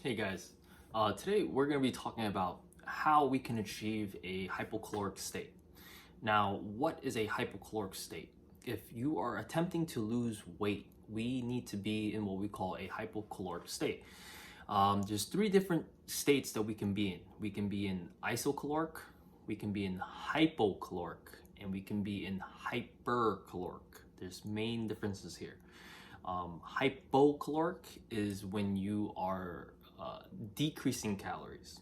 Hey guys, today we're going to be talking about how we can achieve a hypocaloric state. Now, what is a hypocaloric state? If you are attempting to lose weight, we need to be in what we call a hypocaloric state. There's three different states that we can be in. We can be in isocaloric, we can be in hypocaloric, and we can be in hypercaloric. There's main differences here. Hypocaloric is when you are decreasing calories.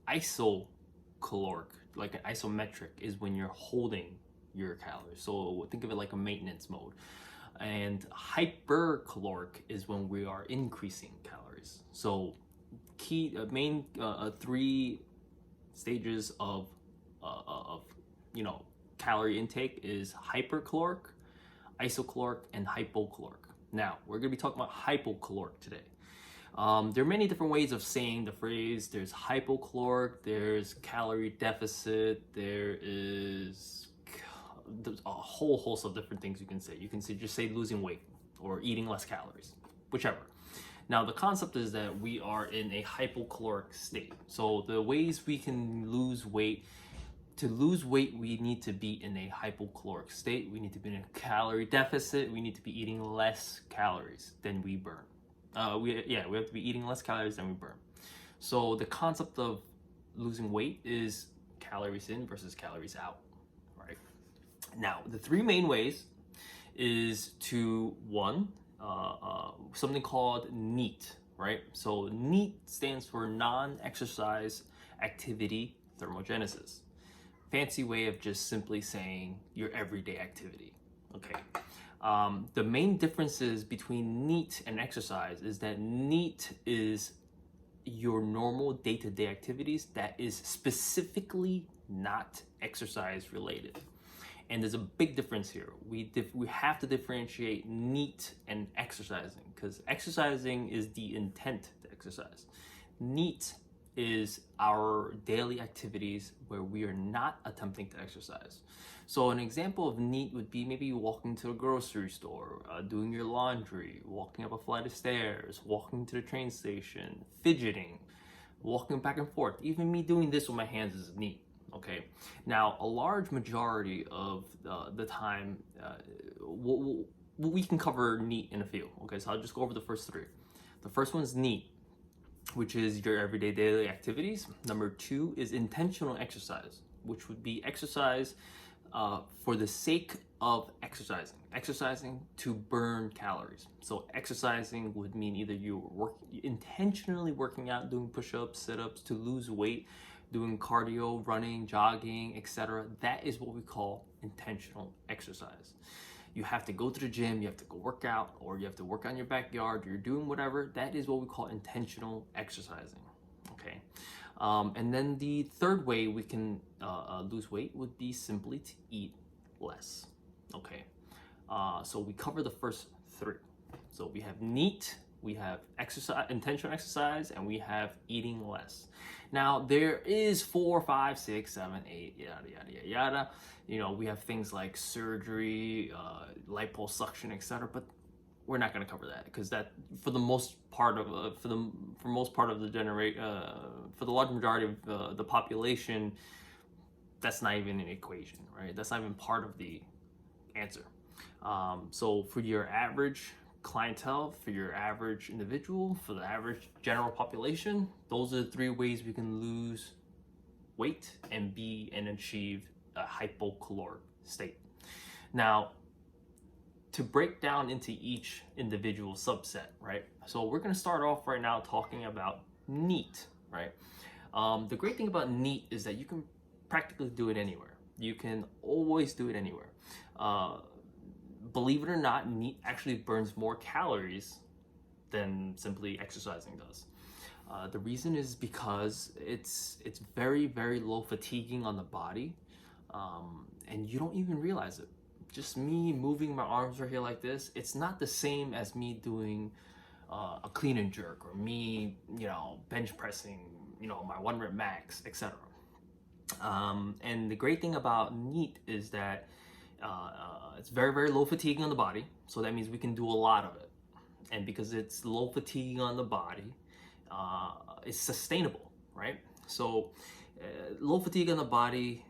Isocaloric, like an isometric, is when you're holding your calories. So think of it like a maintenance mode. And hypercaloric is when we are increasing calories. So main three stages of calorie intake is hypercaloric, isocaloric, and hypocaloric. Now we're going to be talking about hypocaloric today. There are many different ways of saying the phrase. There's hypocaloric, there's calorie deficit, there's a whole host of different things you can say. You can just say losing weight or eating less calories, whichever. Now the concept is that we are in a hypocaloric state. So the ways we can lose weight, to lose weight, we need to be in a hypocaloric state. We need to be in a calorie deficit. We need to be eating less calories than we burn. We have to be eating less calories than we burn. So the concept of losing weight is calories in versus calories out, right? Now, the three main ways is to something called NEAT, right? So NEAT stands for non-exercise activity thermogenesis. Fancy way of just simply saying your everyday activity, okay? The main differences between NEAT and exercise is that NEAT is your normal day-to-day activities that is specifically not exercise related. And there's a big difference here. We have to differentiate NEAT and exercising, because exercising is the intent to exercise. NEAT is our daily activities where we are not attempting to exercise. So an example of NEAT would be maybe walking to the grocery store, doing your laundry, walking up a flight of stairs, walking to the train station, fidgeting, walking back and forth. Even me doing this with my hands is NEAT, okay? Now, a large majority of the time, we can cover NEAT in a few, okay? So I'll just go over the first three. The first one's NEAT, which is your everyday daily activities. Number two is intentional exercise, which would be exercise for the sake of exercising to burn calories. So exercising would mean either you're intentionally working out, doing push-ups, sit-ups to lose weight, doing cardio, running, jogging, etc. That is what we call intentional exercise. You have to go to the gym, you have to go work out, or you have to work on your backyard, you're doing whatever. That is what we call intentional exercising, okay? And then the third way we can lose weight would be simply to eat less, okay? So we cover the first three. So we have NEAT, we have exercise, intentional exercise, and we have eating less. Now there is 4, 5, 6, 7, 8, yada, yada, yada, yada. You know, we have things like surgery, liposuction, etc. But we're not going to cover that, because that, for the most part of for the large majority of the population, that's not even an equation, right? That's not even part of the answer. So for your average clientele, for your average individual, for the average general population, those are the three ways we can lose weight and achieve a hypocaloric state. Now, to break down into each individual subset, right? So we're going to start off right now talking about NEAT, right? The great thing about NEAT is that you can practically do it anywhere. You can always do it anywhere. Believe it or not, NEAT actually burns more calories than simply exercising does. The reason is because it's very, very low fatiguing on the body, and you don't even realize it. Just me moving my arms right here like this, it's not the same as me doing a clean and jerk, or me, bench pressing, my 1 rep max, etc. And the great thing about NEAT is that it's very, very low fatiguing on the body. So that means we can do a lot of it. And because it's low fatiguing on the body, is sustainable, right? So low fatigue on the body,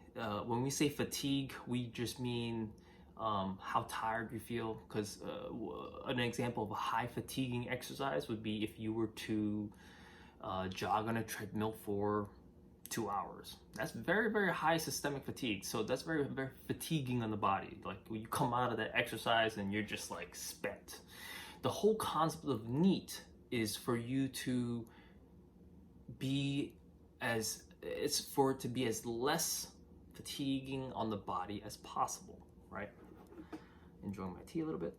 when we say fatigue, we just mean how tired you feel, because an example of a high fatiguing exercise would be if you were to jog on a treadmill for 2 hours. That's very, very high systemic fatigue. So that's very, very fatiguing on the body. Like when you come out of that exercise and you're just like spent. The whole concept of NEAT is for you to be it's for it to be as less fatiguing on the body as possible, right? Enjoying my tea a little bit.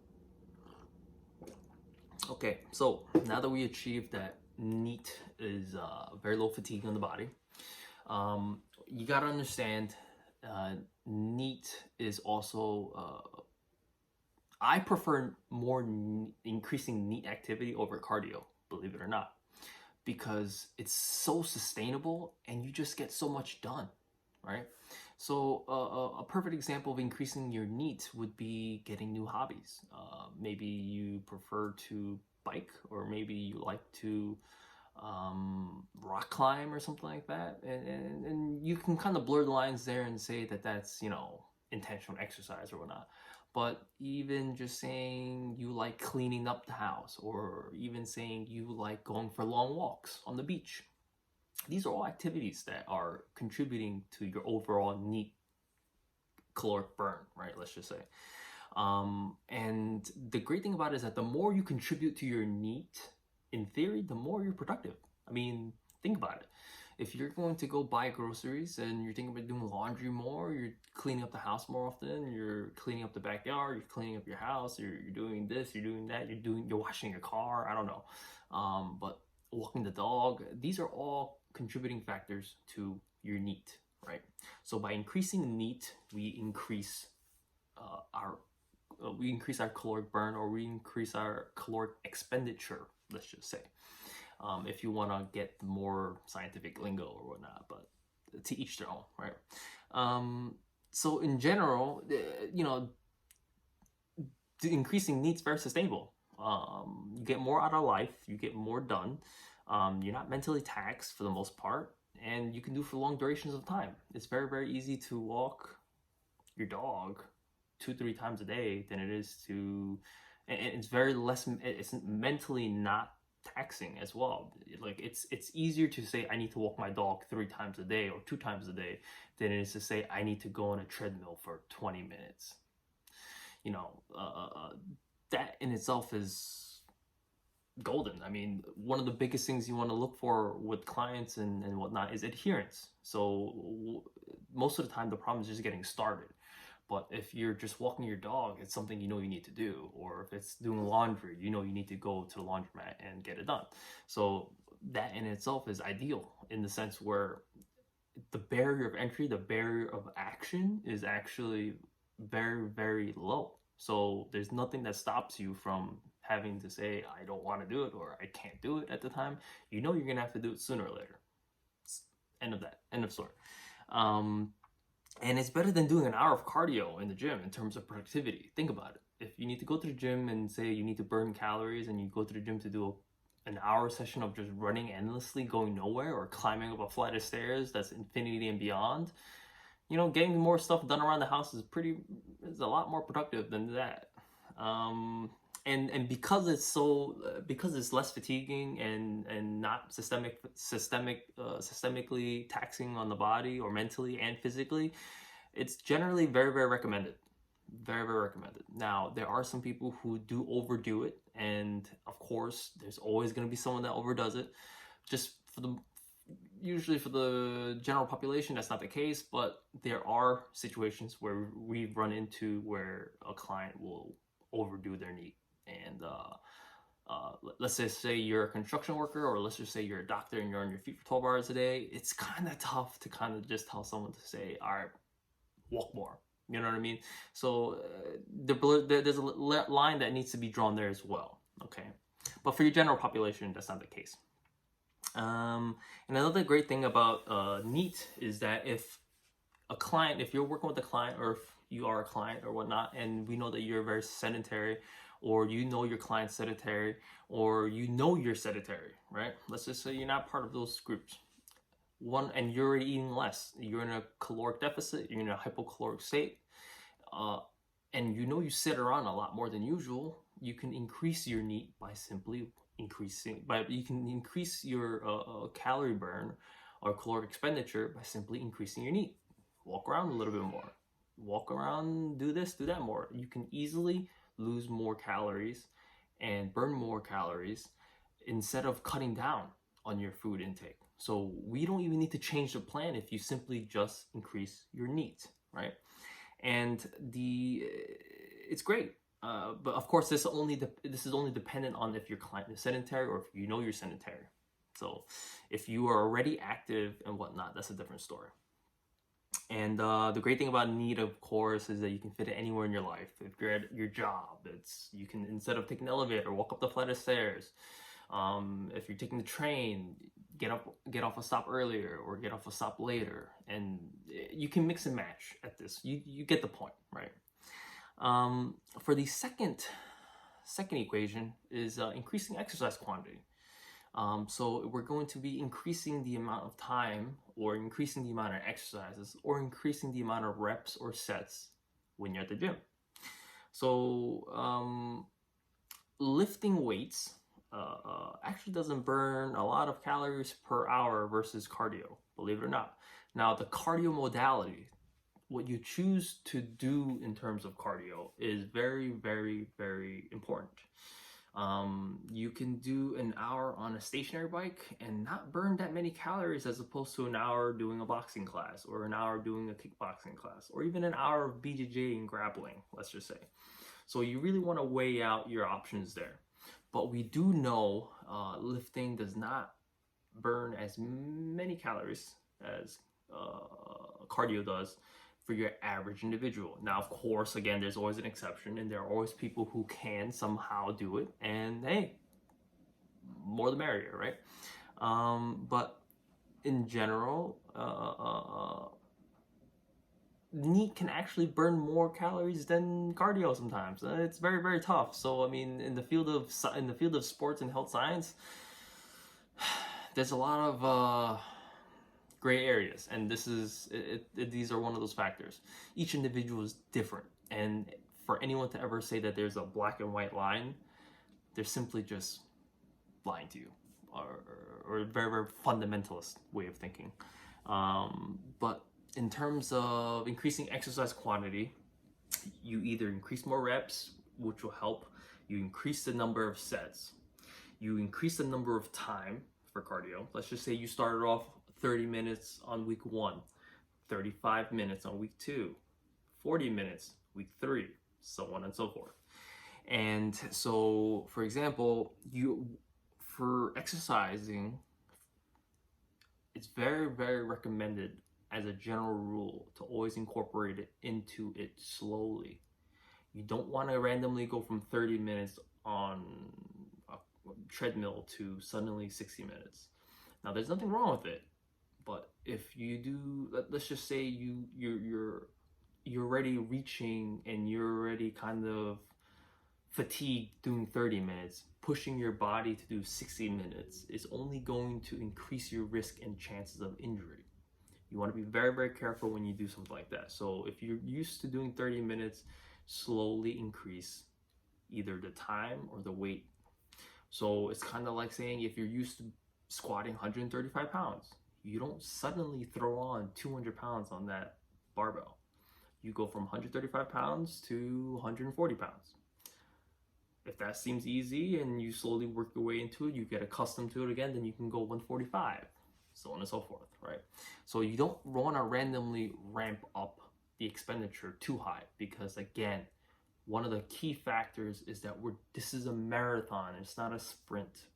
Okay, so now that we achieved that NEAT is very low fatigue on the body, you gotta understand NEAT is also I prefer more increasing NEAT activity over cardio, believe it or not, because it's so sustainable and you just get so much done, right? So a perfect example of increasing your NEAT would be getting new hobbies. Maybe you prefer to bike, or maybe you like to rock climb or something like that. And you can kind of blur the lines there and say that that's, you know, intentional exercise or whatnot. But even just saying you like cleaning up the house, or even saying you like going for long walks on the beach, these are all activities that are contributing to your overall NEAT caloric burn, right? Let's just say. And the great thing about it is that the more you contribute to your NEAT, in theory, the more you're productive. I mean, think about it. If you're going to go buy groceries and you're thinking about doing laundry more, you're cleaning up the house more often, you're cleaning up the backyard, you're cleaning up your house, you're doing this, you're doing that, you're washing your car, I don't know. But walking the dog, these are all contributing factors to your NEAT, right? So by increasing NEAT, we increase our caloric burn, or we increase our caloric expenditure, let's just say. If you want to get more scientific lingo or whatnot, but to each their own, right? So in general, you know, increasing NEAT's very sustainable. You get more out of life, you get more done. You're not mentally taxed for the most part, and you can do for long durations of time. It's very, very easy to walk your dog 2-3 times a day than it is to, and it's very less, it's mentally not taxing as well. Like it's easier to say I need to walk my dog 3 times a day or 2 times a day than it is to say I need to go on a treadmill for 20 minutes. You know, that in itself is golden. I mean, one of the biggest things you want to look for with clients and whatnot is adherence. So most of the time the problem is just getting started. But if you're just walking your dog, it's something you know you need to do. Or if it's doing laundry, you know you need to go to the laundromat and get it done. So that in itself is ideal in the sense where the barrier of entry, the barrier of action is actually very, very low. So there's nothing that stops you from having to say, I don't want to do it, or I can't do it at the time. You know you're going to have to do it sooner or later. End of that. End of story. And it's better than doing an hour of cardio in the gym in terms of productivity. Think about it. If you need to go to the gym and say you need to burn calories, and you go to the gym to do an hour session of just running endlessly, going nowhere, or climbing up a flight of stairs that's infinity and beyond, you know, getting more stuff done around the house is a lot more productive than that. And because it's less fatiguing and not systemically taxing on the body, or mentally and physically, it's generally very, very recommended. Very, very recommended. Now, there are some people who do overdo it, and of course, there's always going to be someone that overdoes it. Usually for the general population, that's not the case, but there are situations where we run into where a client will overdo their NEAT. And let's just say you're a construction worker, or let's just say you're a doctor and you're on your feet for 12 hours a day. It's kind of tough to kind of just tell someone to say, all right, walk more. You know what I mean? So there's a line that needs to be drawn there as well. Okay. But for your general population, that's not the case. And another great thing about NEAT is that if you're working with a client, or if you are a client or whatnot, and we know that you're very sedentary, or you know your client's sedentary, or you know you're sedentary, right? Let's just say you're not part of those groups. And you're already eating less. You're in a caloric deficit, you're in a hypocaloric state, and you know you sit around a lot more than usual. You can increase your NEAT by simply you can increase your calorie burn or caloric expenditure by simply increasing your NEAT. Walk around a little bit more. Walk around, do this, do that more. You can easily lose more calories and burn more calories instead of cutting down on your food intake. So we don't even need to change the plan if you simply just increase your NEAT, right? And it's great. But of course, this is only dependent on if your client is sedentary or if you know you're sedentary. So if you are already active and whatnot, that's a different story. And the great thing about NEAT, of course, is that you can fit it anywhere in your life. If you're at your job, you can, instead of taking the elevator, walk up the flight of stairs. If you're taking the train, get off a stop earlier or get off a stop later, and you can mix and match at this. You get the point, right? For the second equation is increasing exercise quantity. So we're going to be increasing the amount of time, or increasing the amount of exercises, or increasing the amount of reps or sets when you're at the gym. So lifting weights actually doesn't burn a lot of calories per hour versus cardio, believe it or not. Now, the cardio modality, what you choose to do in terms of cardio, is very, very, very important. You can do an hour on a stationary bike and not burn that many calories as opposed to an hour doing a boxing class, or an hour doing a kickboxing class, or even an hour of BJJ and grappling, let's just say. So you really want to weigh out your options there. But we do know lifting does not burn as many calories as cardio does for your average individual. Now, of course, again, there's always an exception, and there are always people who can somehow do it, and hey, more the merrier, right? But in general, NEAT can actually burn more calories than cardio sometimes. It's very, very tough. So I mean, in the field of sports and health science, there's a lot of gray areas, and these are one of those factors. Each individual is different, and for anyone to ever say that there's a black and white line, they're simply just lying to you, or a very, very fundamentalist way of thinking. But in terms of increasing exercise quantity, you either increase more reps, which will help, you increase the number of sets, you increase the number of time for cardio. Let's just say you started off 30 minutes on week 1, 35 minutes on week 2, 40 minutes week 3, so on and so forth. And so, for example, for exercising, it's very, very recommended as a general rule to always incorporate it into it slowly. You don't want to randomly go from 30 minutes on a treadmill to suddenly 60 minutes. Now, there's nothing wrong with it, but if you do, let's just say you're already reaching and you're already kind of fatigued doing 30 minutes, pushing your body to do 60 minutes is only going to increase your risk and chances of injury. You want to be very, very careful when you do something like that. So if you're used to doing 30 minutes, slowly increase either the time or the weight. So it's kind of like saying, if you're used to squatting 135 pounds, you don't suddenly throw on 200 pounds on that barbell. You go from 135 pounds to 140 pounds. If that seems easy and you slowly work your way into it, you get accustomed to it again, then you can go 145, so on and so forth, right? So you don't want to randomly ramp up the expenditure too high, because again, one of the key factors is that this is a marathon, it's not a sprint.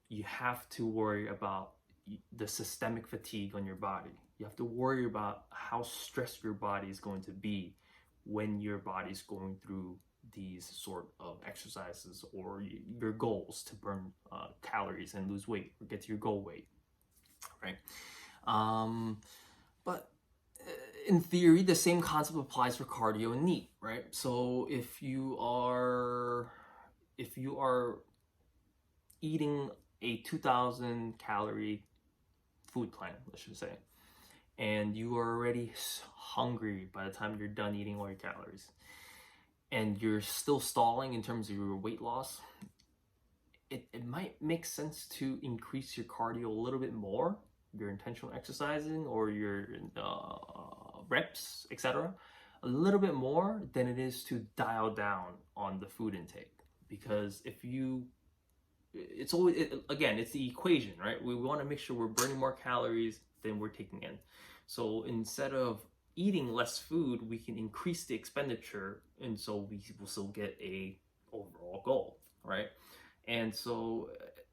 You have to worry about the systemic fatigue on your body. You have to worry about how stressed your body is going to be when your body's going through these sort of exercises, or your goals to burn calories and lose weight or get to your goal weight, right? But in theory, the same concept applies for cardio and NEAT, right? So if you are eating a 2,000 calorie food plan, let's just say, and you are already hungry by the time you're done eating all your calories, and you're still stalling in terms of your weight loss, it might make sense to increase your cardio a little bit more, your intentional exercising or your reps, etc., a little bit more than it is to dial down on the food intake. Because if you, it's always, again, it's the equation, right? We want to make sure we're burning more calories than we're taking in. So instead of eating less food, we can increase the expenditure, and so we will still get a overall goal, right? And so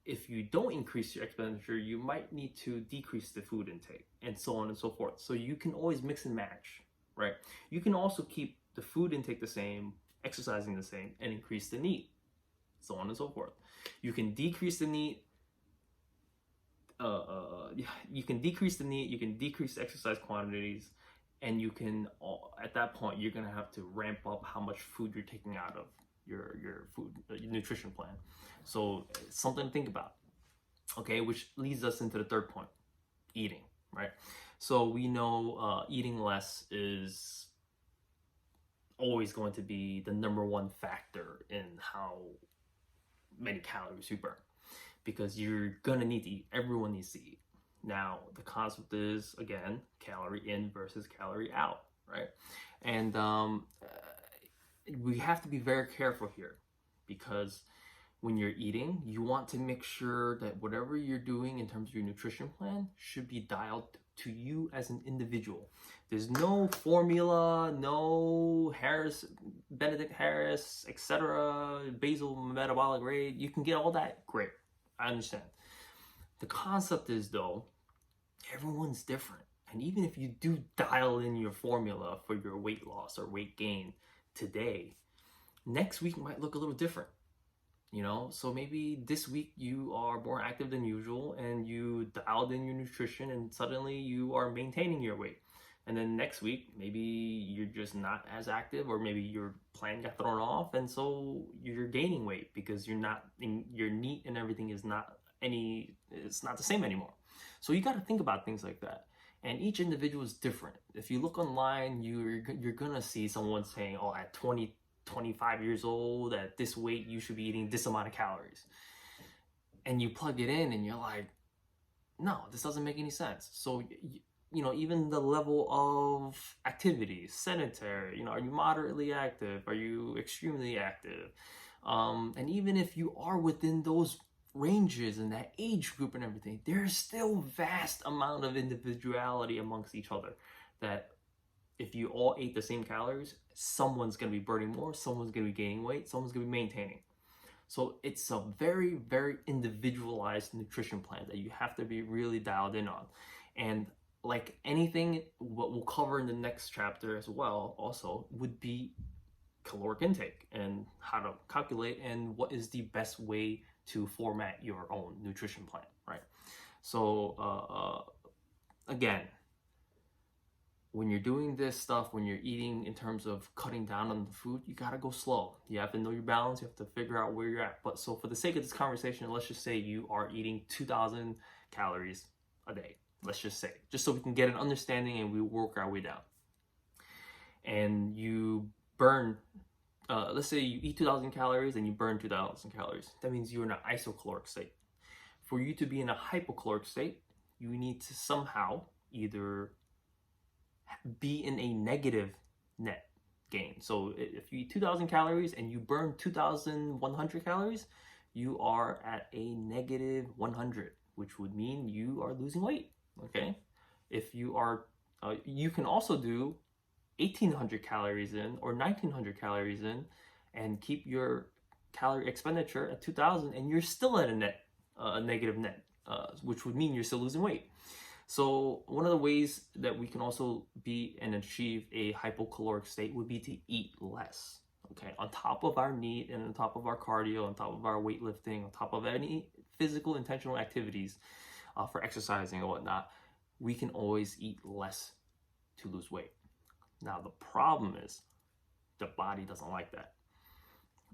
if you don't increase your expenditure, you might need to decrease the food intake, and so on and so forth. So you can always mix and match, right? You can also keep the food intake the same, exercising the same, and increase the NEAT, so on and so forth. You can decrease the NEAT, you can decrease the NEAT, you can decrease the exercise quantities, and you can, at that point, you're gonna have to ramp up how much food you're taking out of your food, your nutrition plan. So something to think about. Okay, which leads us into the third point, eating, right? So we know eating less is always going to be the number one factor in how many calories you burn, because you're gonna need to eat. Everyone needs to eat. Now, the concept is, again, calorie in versus calorie out, right? And we have to be very careful here, because when you're eating, you want to make sure that whatever you're doing in terms of your nutrition plan should be dialed to you as an individual. There's no formula, no Benedict Harris, etc., basal metabolic rate. You can get all that, great. I understand. The concept is, though, everyone's different. And even if you do dial in your formula for your weight loss or weight gain today, next week might look a little different. You know, so maybe this week you are more active than usual and you dialed in your nutrition and suddenly you are maintaining your weight. And then next week, maybe you're just not as active, or maybe your plan got thrown off, and so you're gaining weight because you're not, your NEAT and everything is not it's not the same anymore. So you got to think about things like that. And each individual is different. If you look online, you're gonna see someone saying, oh, at 25 years old, at this weight, you should be eating this amount of calories. And you plug it in and you're like, no, this doesn't make any sense. So, you know, even the level of activity, sedentary, you know, are you moderately active? Are you extremely active? And even if you are within those ranges and that age group and everything, there's still vast amount of individuality amongst each other, that if you all ate the same calories, someone's going to be burning more, someone's going to be gaining weight, someone's going to be maintaining. So it's a very, very individualized nutrition plan that you have to be really dialed in on. And like anything, what we'll cover in the next chapter as well also would be caloric intake and how to calculate and what is the best way to format your own nutrition plan, right? So again, when you're doing this stuff, when you're eating in terms of cutting down on the food, you gotta go slow. You have to know your balance. You have to figure out where you're at. But so for the sake of this conversation, let's just say you are eating 2,000 calories a day. Let's just say, just so we can get an understanding and we work our way down. And you burn, let's say you eat 2,000 calories and you burn 2,000 calories. That means you're in an isocaloric state. For you to be in a hypocaloric state, you need to somehow either be in a negative net gain. So if you eat 2,000 calories and you burn 2,100 calories, you are at a negative 100, which would mean you are losing weight. Okay. If you are, you can also do 1,800 calories in or 1,900 calories in and keep your calorie expenditure at 2,000 and you're still at a negative net, which would mean you're still losing weight. So one of the ways that we can also be and achieve a hypocaloric state would be to eat less. Okay, on top of our NEAT and on top of our cardio, on top of our weightlifting, on top of any physical intentional activities for exercising and whatnot, we can always eat less to lose weight. Now, the problem is the body doesn't like that.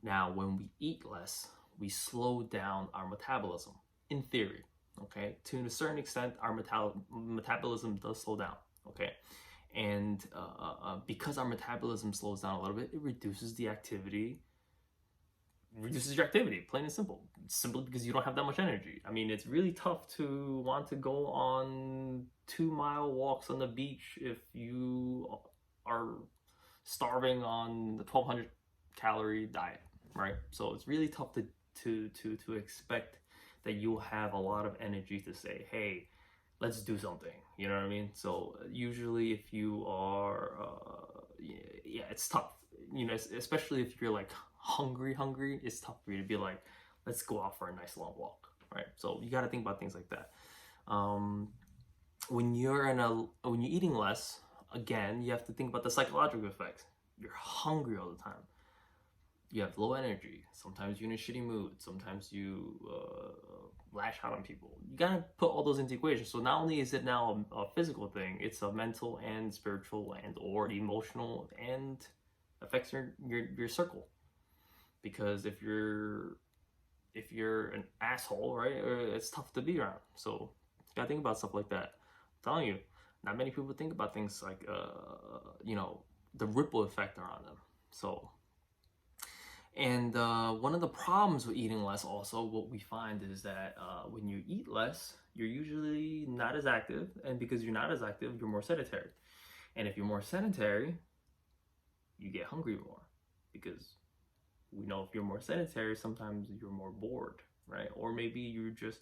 Now, when we eat less, we slow down our metabolism, in theory, okay? To a certain extent, our metabolism does slow down, okay? And because our metabolism slows down a little bit, it reduces your activity, plain and simple. Simply because you don't have that much energy. I mean, it's really tough to want to go on 2-mile walks on the beach if you are starving on the 1,200 calorie diet, right? So it's really tough to expect that you'll have a lot of energy to say, hey, let's do something. You know what I mean? So usually if you are, yeah, it's tough. You know, especially if you're like hungry, it's tough for you to be like, let's go out for a nice long walk, right? So you got to think about things like that. When you're eating less, again, you have to think about the psychological effects. You're hungry all the time. You have low energy. Sometimes you're in a shitty mood. Sometimes you lash out on people. You gotta put all those into equation. So not only is it now a physical thing, it's a mental and spiritual and or emotional, and affects your circle. Because if you're an asshole, right, it's tough to be around. So you gotta think about stuff like that. I'm telling you, not many people think about things like the ripple effect around them. So, and one of the problems with eating less, also, what we find is that when you eat less, you're usually not as active, and because you're not as active, you're more sedentary. And if you're more sedentary, you get hungry more, because we know if you're more sedentary, sometimes you're more bored, right? Or maybe you're just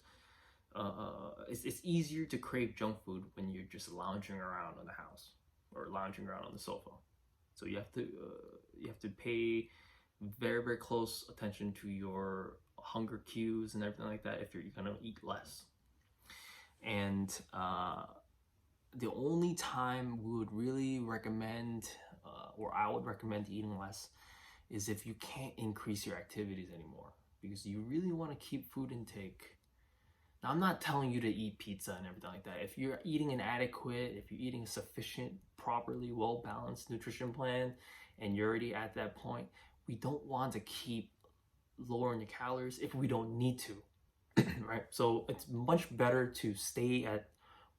it's easier to crave junk food when you're just lounging around in the house or lounging around on the sofa. So you have to pay very, very close attention to your hunger cues and everything like that if you're gonna eat less. And the only time we would really recommend, or I would recommend eating less, is if you can't increase your activities anymore, because you really want to keep food intake. Now, I'm not telling you to eat pizza and everything like that. If you're eating an adequate, if you're eating a sufficient, properly well-balanced nutrition plan, and you're already at that point, we don't want to keep lowering the calories if we don't need to, right? So it's much better to stay at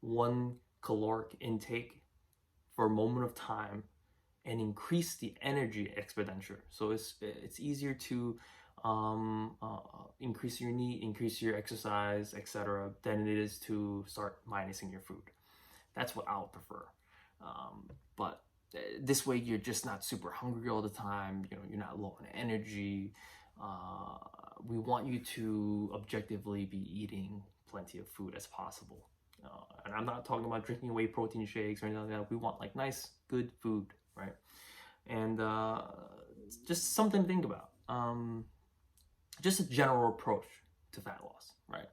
1 caloric intake for a moment of time and increase the energy expenditure. So it's easier to increase your NEAT, increase your exercise, etc., than it is to start minusing your food. That's what I would prefer. But this way, you're just not super hungry all the time. You know, you're not low on energy. We want you to objectively be eating plenty of food as possible. And I'm not talking about drinking whey protein shakes or anything like that. We want like nice, good food, right? And just something to think about. Just a general approach to fat loss, right?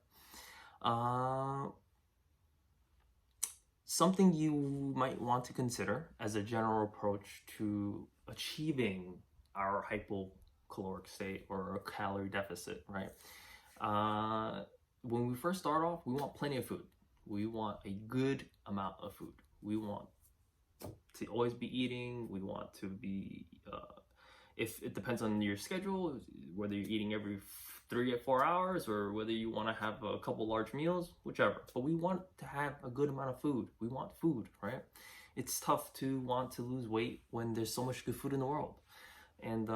Something you might want to consider as a general approach to achieving our hypocaloric state or a calorie deficit, right? When we first start off, we want plenty of food. We want a good amount of food. We want to always be eating. We want to be, if it depends on your schedule, whether you're eating every 3 or 4 hours or whether you want to have a couple large meals, whichever. But we want to have a good amount of food. We want food, right? It's tough to want to lose weight when there's so much good food in the world. And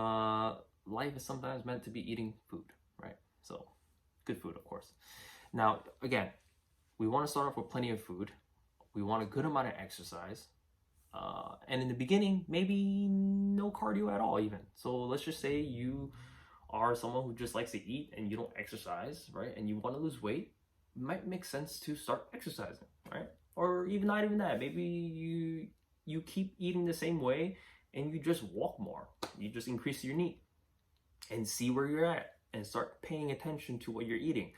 life is sometimes meant to be eating food, right? So good food, of course. Now, again, we want to start off with plenty of food. We want a good amount of exercise. And in the beginning, maybe no cardio at all even. So let's just say you are someone who just likes to eat and you don't exercise, right? And you want to lose weight, it might make sense to start exercising, right? Or even not even that. Maybe you keep eating the same way and you just walk more. You just increase your NEAT and see where you're at and start paying attention to what you're eating.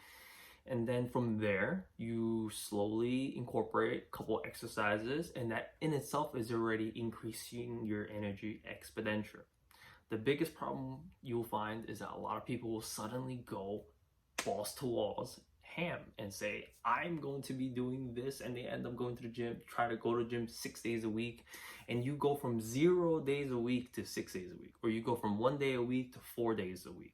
And then from there, you slowly incorporate a couple exercises, and that in itself is already increasing your energy expenditure. The biggest problem you'll find is that a lot of people will suddenly go balls to walls, ham and say, I'm going to be doing this, and they end up going to the gym, try to go to the gym 6 days a week, and you go from 0 days a week to 6 days a week, or you go from 1 day a week to 4 days a week.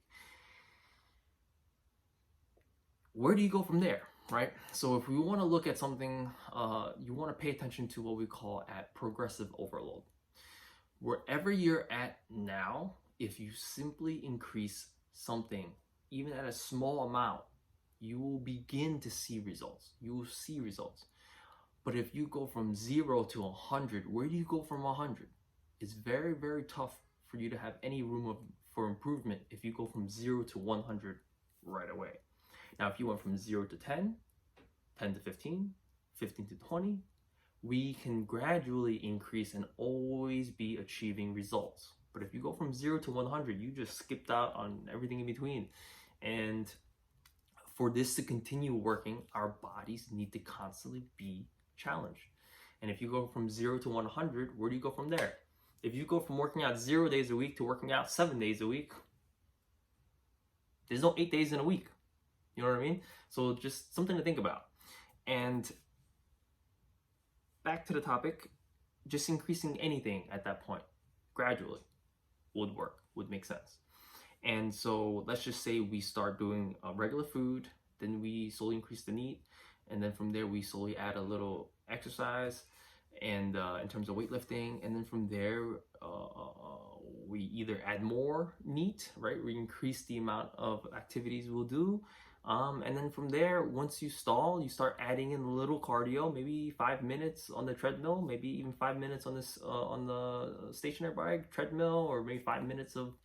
Where do you go from there, right? So if we want to look at something, you want to pay attention to what we call at progressive overload. Wherever you're at now, if you simply increase something, even at a small amount, you will begin to see results. You will see results. But if you go from 0 to 100, where do you go from 100? It's very, very tough for you to have any room for improvement if you go from 0 to 100 right away. Now, if you went from 0 to 10, 10 to 15, 15 to 20, we can gradually increase and always be achieving results. But if you go from 0 to 100, you just skipped out on everything in between. And for this to continue working, our bodies need to constantly be challenged. And if you go from 0 to 100, where do you go from there? If you go from working out 0 days a week to working out 7 days a week, there's no 8 days in a week. You know what I mean? So just something to think about. And back to the topic, just increasing anything at that point gradually would work, would make sense. And so let's just say we start doing regular food, then we slowly increase the meat, and then from there we slowly add a little exercise and in terms of weightlifting, and then from there we either add more meat, right? We increase the amount of activities we'll do. And then from there, once you stall, you start adding in a little cardio, maybe 5 minutes on the treadmill, maybe even 5 minutes on this on the stationary bike treadmill, or maybe 5 minutes of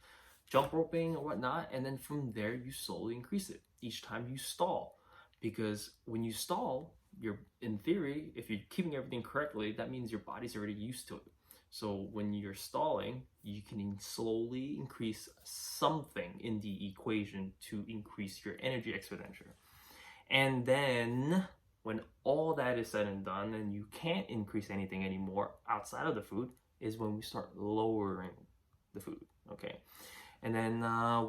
jump roping or whatnot. And then from there, you slowly increase it each time you stall, because when you stall, you're, in theory, if you're keeping everything correctly, that means your body's already used to it. So when you're stalling, you can slowly increase something in the equation to increase your energy expenditure. And then when all that is said and done and you can't increase anything anymore outside of the food, is when we start lowering the food, okay? And then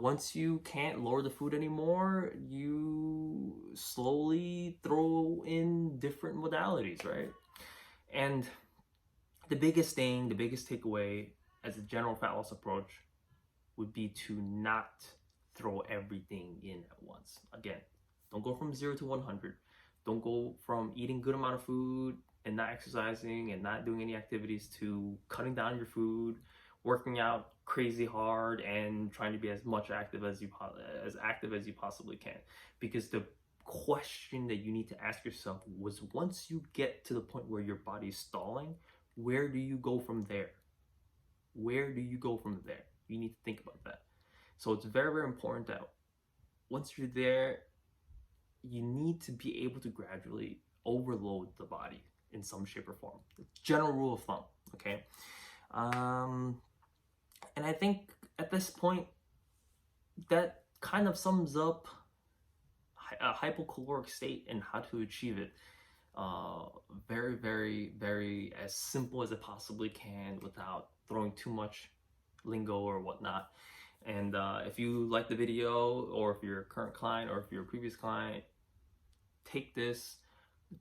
once you can't lower the food anymore, you slowly throw in different modalities, right? And the biggest thing, the biggest takeaway as a general fat loss approach would be to not throw everything in at once. Again, don't go from 0 to 100. Don't go from eating good amount of food and not exercising and not doing any activities to cutting down your food, working out crazy hard, and trying to be as active as you possibly can. Because the question that you need to ask yourself was, once you get to the point where your body's stalling, where do you go from there? Where do you go from there? You need to think about that. So it's very, very important that once you're there, you need to be able to gradually overload the body in some shape or form. The general rule of thumb, okay? And I think at this point, that kind of sums up a hypocaloric state and how to achieve it. Very, very, very as simple as it possibly can without throwing too much lingo or whatnot. And if you like the video, or if you're a current client, or if you're a previous client, take this,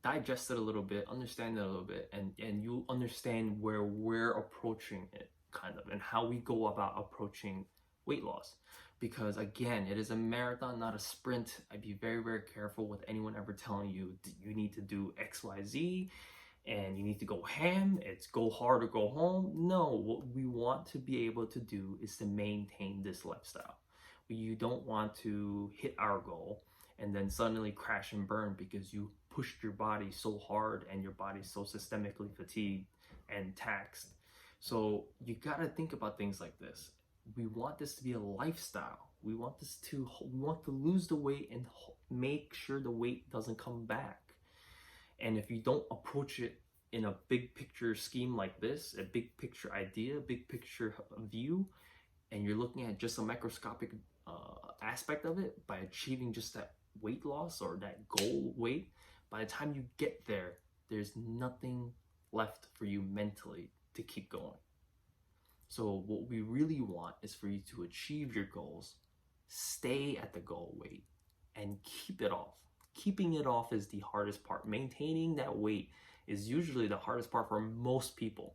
digest it a little bit, understand it a little bit, and you'll understand where we're approaching it, kind of, and how we go about approaching weight loss. Because again, it is a marathon, not a sprint. I'd be very, very careful with anyone ever telling you you need to do X, Y, Z, and you need to go ham. It's go hard or go home. No, what we want to be able to do is to maintain this lifestyle. You don't want to hit our goal and then suddenly crash and burn because you pushed your body so hard and your body's so systemically fatigued and taxed. So you got to think about things like this. We want this to be a lifestyle. We want to lose the weight and make sure the weight doesn't come back. And if you don't approach it in a big picture scheme like this, a big picture idea, big picture view, and you're looking at just a microscopic aspect of it, by achieving just that weight loss or that goal weight, by the time you get there, there's nothing left for you mentally to keep going. So what we really want is for you to achieve your goals, stay at the goal weight, and keep it off. Keeping it off is the hardest part. Maintaining that weight is usually the hardest part for most people.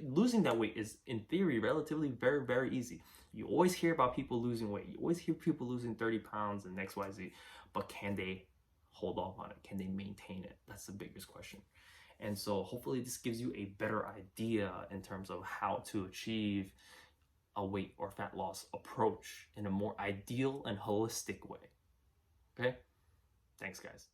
Losing that weight is, in theory, relatively very, very easy. You always hear about people losing weight. You always hear people losing 30 pounds and XYZ, but can they hold off on it? Can they maintain it? That's the biggest question. And so hopefully this gives you a better idea in terms of how to achieve a weight or fat loss approach in a more ideal and holistic way. Okay? Thanks, guys.